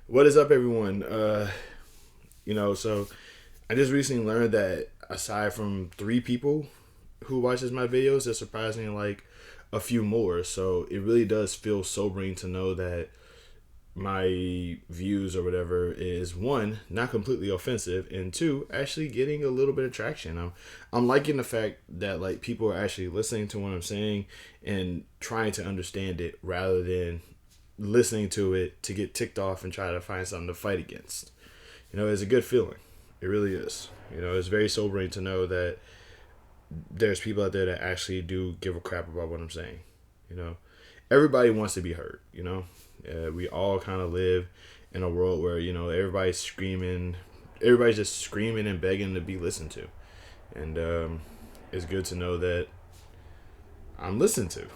What is up, everyone? So I just recently learned that aside from three people who watches my videos, there's surprisingly like a few more. So it really does feel sobering to know that my views or whatever is one, not completely offensive, and two, actually getting a little bit of traction. I'm liking the fact that like people are actually listening to what I'm saying and trying to understand it rather than listening to it to get ticked off and try to find something to fight against. It's a good feeling. It really is. It's very sobering to know that there's people out there that actually do give a crap about what I'm saying. You know, Everybody wants to be heard. We all kind of live in a world where everybody's just screaming and begging to be listened to, and it's good to know that I'm listened to.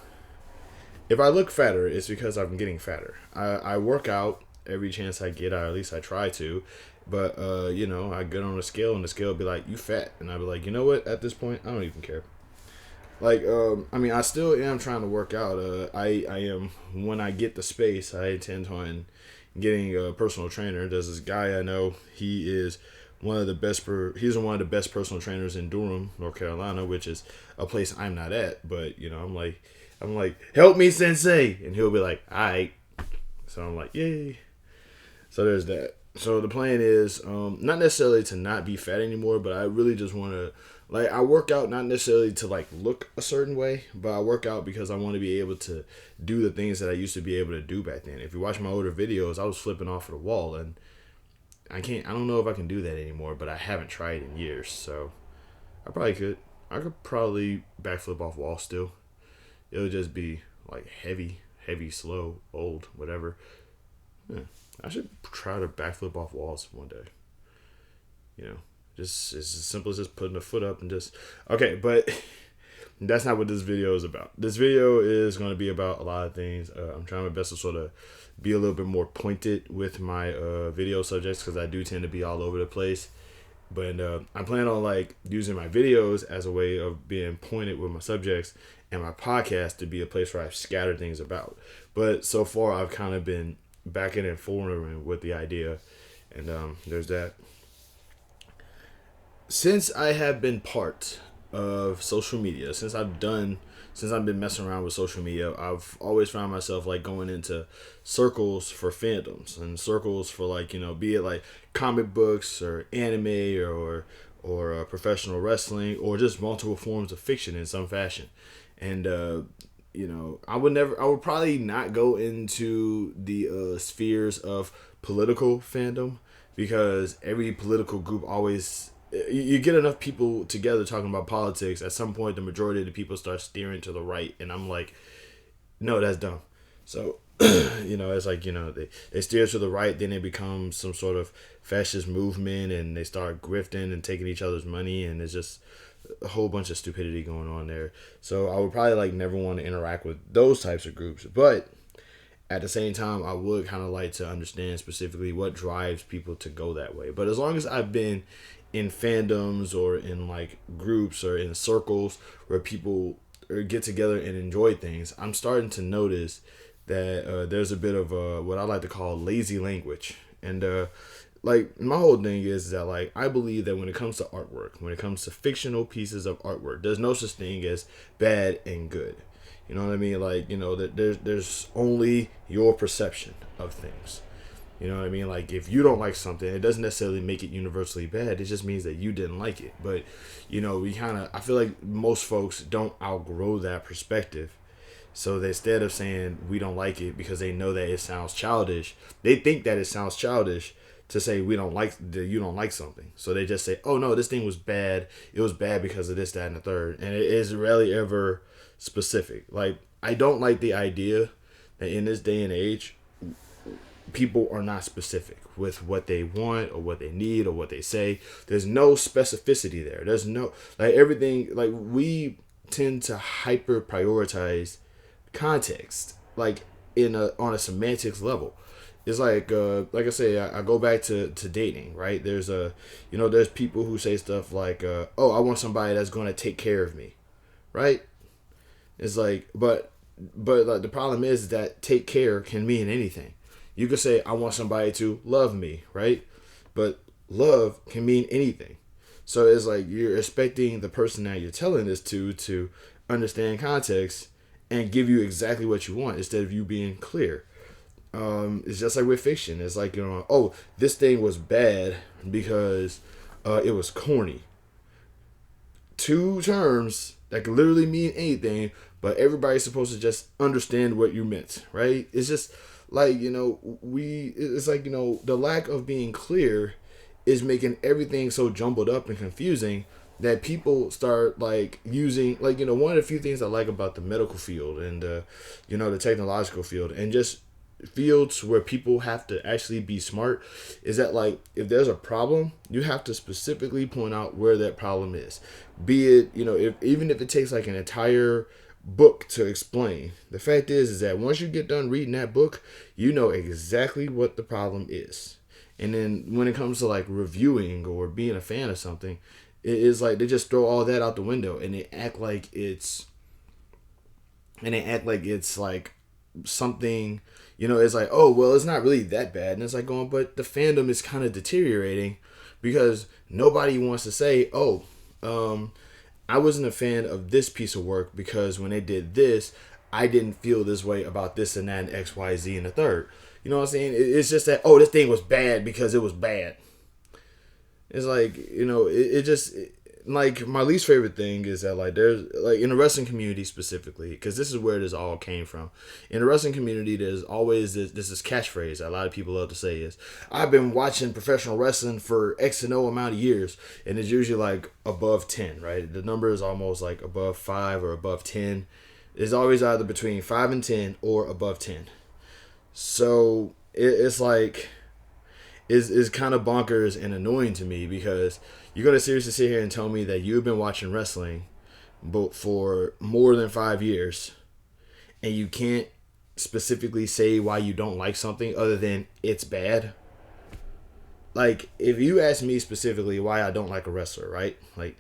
If I look fatter, it's because I'm getting fatter. I work out every chance I get, or at least I try to. But I get on a scale and the scale be like, "You fat," and I'd be like, "You know what? At this point, I don't even care." I still am trying to work out. I am when I get the space, I intend on getting a personal trainer. There's this guy I know. He is one of the best. He's one of the best personal trainers in Durham, North Carolina, which is a place I'm not at. But I'm like, "Help me, sensei," and he'll be like, "All right." So I'm like, "Yay!" So there's that. So the plan is not necessarily to not be fat anymore, but I really just want to I work out not necessarily to like look a certain way, but I work out because I want to be able to do the things that I used to be able to do back then. If you watch my older videos, I was flipping off of the wall, and I don't know if I can do that anymore, but I haven't tried in years. So I probably could. I could probably backflip off wall still. It'll just be like heavy, slow, old, whatever. Yeah. I should try to backflip off walls one day. You know, just it's as simple as just putting a foot up and just okay. But that's not what this video is about. This video is going to be about a lot of things. I'm trying my best to sort of be a little bit more pointed with my video subjects because I do tend to be all over the place. But I plan on like using my videos as a way of being pointed with my subjects, and my podcast to be a place where I've scattered things about. But so far, I've kind of been backing and forward with the idea, and there's that. Since I have been part of social media, since I've been messing around with social media, I've always found myself like going into circles for fandoms and circles for be it like comic books or anime or professional wrestling or just multiple forms of fiction in some fashion. And I would probably not go into the spheres of political fandom because every political group always you get enough people together talking about politics, at some point the majority of the people start steering to the right, and I'm like, no, that's dumb. So it's like they steer to the right, then it becomes some sort of fascist movement, and they start grifting and taking each other's money, and it's just a whole bunch of stupidity going on there. So I would probably never want to interact with those types of groups, but at the same time, I would kind of like to understand specifically what drives people to go that way. But as long as I've been in fandoms or in like groups or in circles where people get together and enjoy things, I'm starting to notice that there's a bit of what I like to call lazy language. And my whole thing is that I believe that when it comes to artwork, when it comes to fictional pieces of artwork, there's no such thing as bad and good. You know what I mean? That there's only your perception of things. You know what I mean? If you don't like something, it doesn't necessarily make it universally bad. It just means that you didn't like it. But, I feel like most folks don't outgrow that perspective. So that instead of saying we don't like it because they know that it sounds childish, they think that it sounds childish to say we don't like that you don't like something. So they just say, "Oh no, this thing was bad. It was bad because of this, that, and the third." And it is rarely ever specific. I don't like the idea that in this day and age, people are not specific with what they want or what they need or what they say. There's no specificity there. There's no everything we tend to hyper prioritize context on a semantics level. It's like I say, I go back to dating, right? There's people who say stuff like oh, I want somebody that's going to take care of me, right? It's like but the problem is that take care can mean anything. You could say, I want somebody to love me, right? But love can mean anything. So it's like you're expecting the person that you're telling this to understand context and give you exactly what you want instead of you being clear. It's just like with fiction. It's like, oh, this thing was bad because it was corny. Two terms that could literally mean anything, but everybody's supposed to just understand what you meant, right? It's just like, it's like, the lack of being clear is making everything so jumbled up and confusing that people start like using, like, one of the few things I like about the medical field and the technological field and just fields where people have to actually be smart is that, like, if there's a problem, you have to specifically point out where that problem is, be it, if even if it takes like an entire book to explain. The fact is that once you get done reading that book, you know exactly what the problem is. And then when it comes to like reviewing or being a fan of something, it is like they just throw all that out the window and they act like it's like something, it's like, oh, well, it's not really that bad. And it's like going, but the fandom is kind of deteriorating because nobody wants to say, oh, I wasn't a fan of this piece of work because when they did this, I didn't feel this way about this and that and X, Y, Z and the third. You know what I'm saying? It's just that, oh, this thing was bad because it was bad. It's like, like, my least favorite thing is that, like, there's, like, in the wrestling community specifically, because this is where this all came from. In the wrestling community, there's always this catchphrase that a lot of people love to say is, I've been watching professional wrestling for X and O amount of years, and it's usually, like, above 10, right? The number is almost, like, above 5 or above 10. It's always either between 5 and 10 or above 10. So, it's like, is kind of bonkers and annoying to me because you're going to seriously sit here and tell me that you've been watching wrestling but for more than 5 years and you can't specifically say why you don't like something other than it's bad. Like, if you ask me specifically why I don't like a wrestler, right? Like,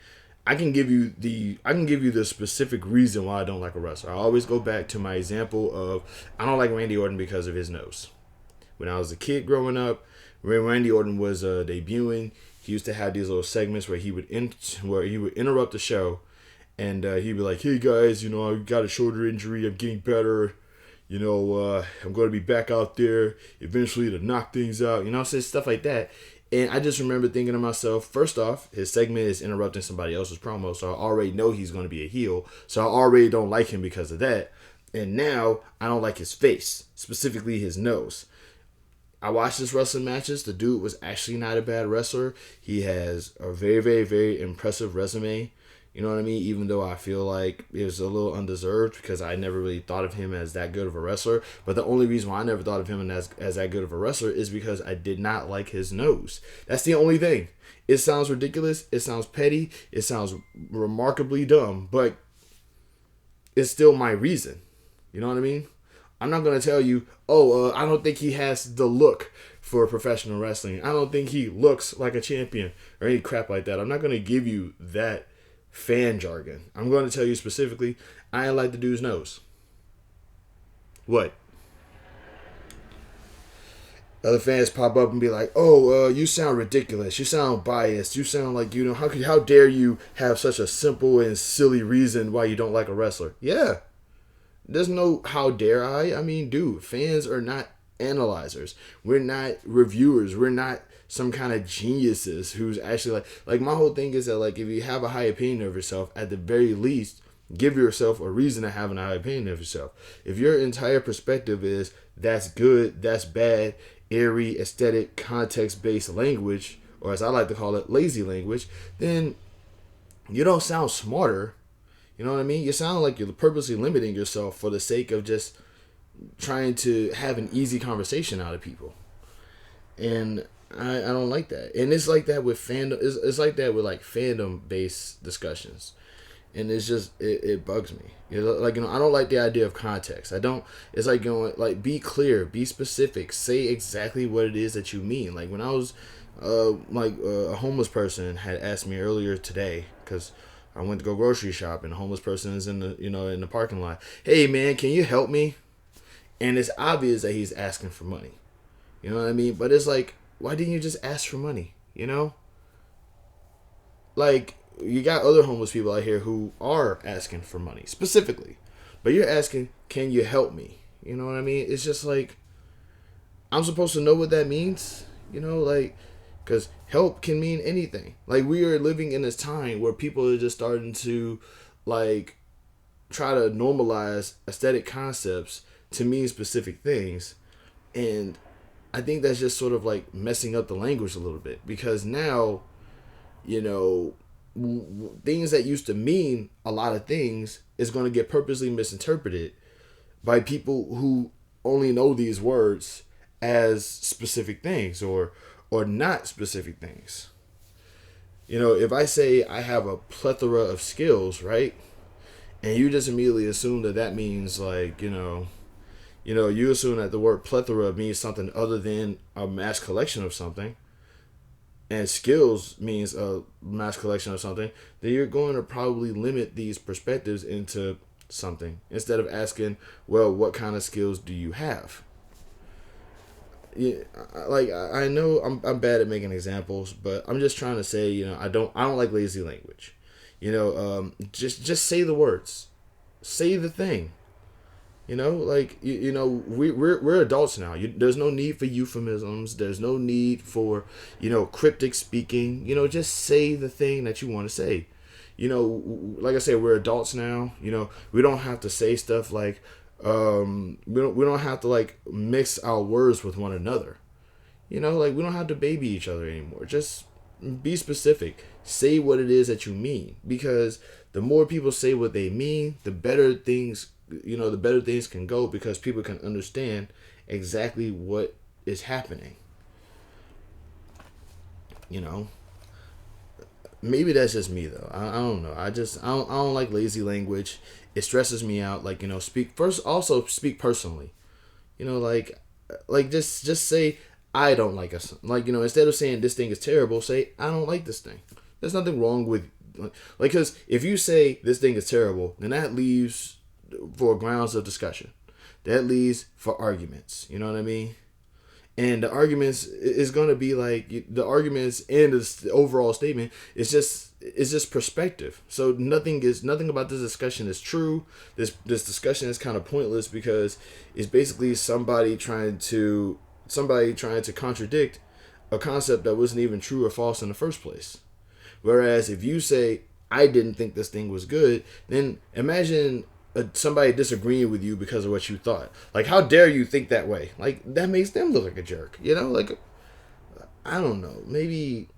I can give you the specific reason why I don't like a wrestler. I always go back to my example of I don't like Randy Orton because of his nose. When I was a kid growing up, when Randy Orton was debuting, he used to have these little segments where he would interrupt the show, and he'd be like, "Hey guys, I got a shoulder injury. I'm getting better. I'm going to be back out there eventually to knock things out." So stuff like that. And I just remember thinking to myself, first off, his segment is interrupting somebody else's promo, so I already know he's going to be a heel. So I already don't like him because of that. And now I don't like his face, specifically his nose. I watched his wrestling matches. The dude was actually not a bad wrestler. He has a very, very, very impressive resume. You know what I mean? Even though I feel like it was a little undeserved because I never really thought of him as that good of a wrestler. But the only reason why I never thought of him as that good of a wrestler is because I did not like his nose. That's the only thing. It sounds ridiculous. It sounds petty. It sounds remarkably dumb. But it's still my reason. You know what I mean? I'm not going to tell you, I don't think he has the look for professional wrestling. I don't think he looks like a champion or any crap like that. I'm not going to give you that fan jargon. I'm going to tell you specifically, I ain't like the dude's nose. What? Other fans pop up and be like, you sound ridiculous. You sound biased. You sound like, how dare you have such a simple and silly reason why you don't like a wrestler? Yeah. There's no how dare I. I mean, dude, fans are not analyzers. We're not reviewers. We're not some kind of geniuses who's actually like my whole thing is that, like, if you have a high opinion of yourself, at the very least, give yourself a reason to have a high opinion of yourself. If your entire perspective is that's good, that's bad, airy, aesthetic, context-based language, or as I like to call it, lazy language, then you don't sound smarter. You know what I mean? You sound like you're purposely limiting yourself for the sake of just trying to have an easy conversation out of people. And I don't like that. And it's like that with fandom. It's like that with like fandom-based discussions. And it's just, it bugs me. I don't like the idea of context. I don't, it's like, be clear, be specific, say exactly what it is that you mean. Like when I was, a homeless person had asked me earlier today, because I went to go grocery shop and a homeless person is in the parking lot. Hey man, can you help me? And it's obvious that he's asking for money. You know what I mean? But it's like, why didn't you just ask for money? You know? Like, you got other homeless people out here who are asking for money specifically, but you're asking, can you help me? You know what I mean? It's just like, I'm supposed to know what that means, you know, like, because help can mean anything. Like, we are living in this time where people are just starting to, like, try to normalize aesthetic concepts to mean specific things. And I think that's just sort of like messing up the language a little bit, because now, you know, things that used to mean a lot of things is going to get purposely misinterpreted by people who only know these words as specific things, or not specific things. You know, if I say I have a plethora of skills, right? And you just immediately assume that that means, like, you assume that the word plethora means something other than a mass collection of something, and skills means a mass collection of something, then you're going to probably limit these perspectives into something instead of asking, well, what kind of skills do you have? Yeah, like, I know I'm bad at making examples, but I'm just trying to say, I don't like lazy language. Just say the words, say the thing. Like, we're adults now. There's no need for euphemisms. There's no need for cryptic speaking. Just say the thing that you want to say. Like I said, we're adults now. We don't have to say stuff like, we don't have to, like, mix our words with one another. Like, we don't have to baby each other anymore. Just be specific. Say what it is that you mean, because the more people say what they mean, the better things can go, because people can understand exactly what is happening. Maybe that's just me though. I don't know. I don't like lazy language. It stresses me out. Like, speak first. Also speak personally. Just say I don't like us. Like, instead of saying this thing is terrible, say I don't like this thing. There's nothing wrong with, because if you say this thing is terrible, then that leaves for grounds of discussion. That leaves for arguments. You know what I mean? And the arguments is going to be like, the arguments and the overall statement is just perspective. So nothing about this discussion is true. This discussion is kind of pointless, because it's basically somebody trying to contradict a concept that wasn't even true or false in the first place. Whereas if you say, I didn't think this thing was good, then imagine somebody disagreeing with you because of what you thought. Like, how dare you think that way? Like, that makes them look like a jerk. Like, I don't know. Maybe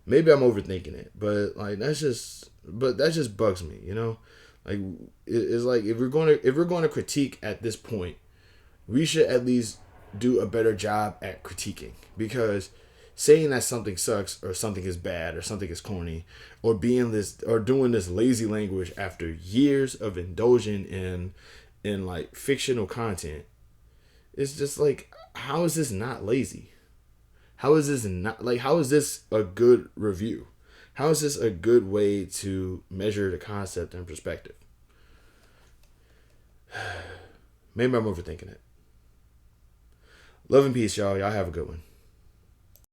I'm overthinking it, but like, that just bugs me. Like, it's like, if we're going to critique at this point, we should at least do a better job at critiquing, because saying that something sucks, or something is bad, or something is corny, or doing this lazy language after years of indulging in like fictional content, it's just like, how is this not lazy? How is this a good review? How is this a good way to measure the concept and perspective? Maybe I'm overthinking it. Love and peace, y'all. Y'all have a good one.